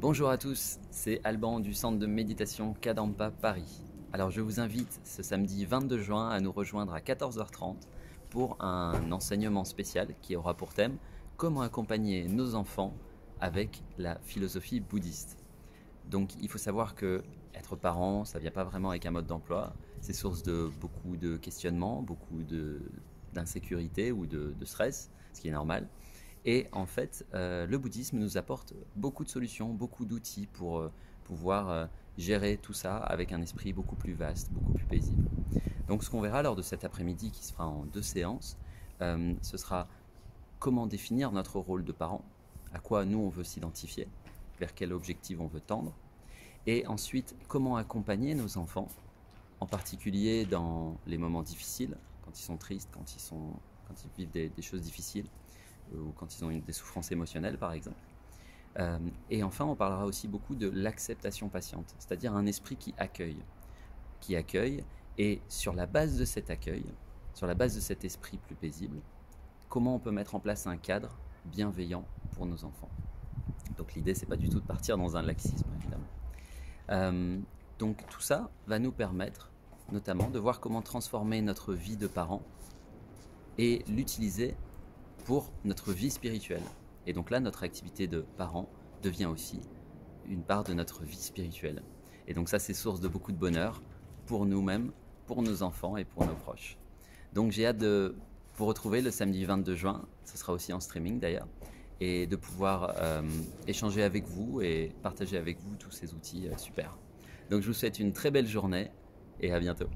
Bonjour à tous, c'est Alban du centre de méditation Kadampa Paris. Alors je vous invite ce samedi 22 juin à nous rejoindre à 14h30 pour un enseignement spécial qui aura pour thème comment accompagner nos enfants avec la philosophie bouddhiste. Donc il faut savoir que être parent, ça ne vient pas vraiment avec un mode d'emploi, c'est source de beaucoup de questionnements, d'insécurité ou de stress, ce qui est normal. Et en fait, le bouddhisme nous apporte beaucoup de solutions, beaucoup d'outils pour pouvoir gérer tout ça avec un esprit beaucoup plus vaste, beaucoup plus paisible. Donc ce qu'on verra lors de cet après-midi qui se fera en 2 séances, ce sera comment définir notre rôle de parent, à quoi nous on veut s'identifier, vers quel objectif on veut tendre, et ensuite comment accompagner nos enfants, en particulier dans les moments difficiles, quand ils sont tristes, quand ils vivent des choses difficiles, ou quand ils ont des souffrances émotionnelles par exemple. Et enfin, on parlera aussi beaucoup de l'acceptation patiente, c'est-à-dire un esprit qui accueille, et sur la base de cet accueil, sur la base de cet esprit plus paisible, comment on peut mettre en place un cadre bienveillant pour nos enfants. Donc l'idée, c'est pas du tout de partir dans un laxisme, évidemment. Donc tout ça va nous permettre notamment de voir comment transformer notre vie de parent et l'utiliser pour notre vie spirituelle. Et donc là, notre activité de parent devient aussi une part de notre vie spirituelle. Et donc ça, c'est source de beaucoup de bonheur pour nous-mêmes, pour nos enfants et pour nos proches. Donc j'ai hâte de vous retrouver le samedi 22 juin, ce sera aussi en streaming d'ailleurs, et de pouvoir échanger avec vous et partager avec vous tous ces outils super. Donc je vous souhaite une très belle journée et à bientôt.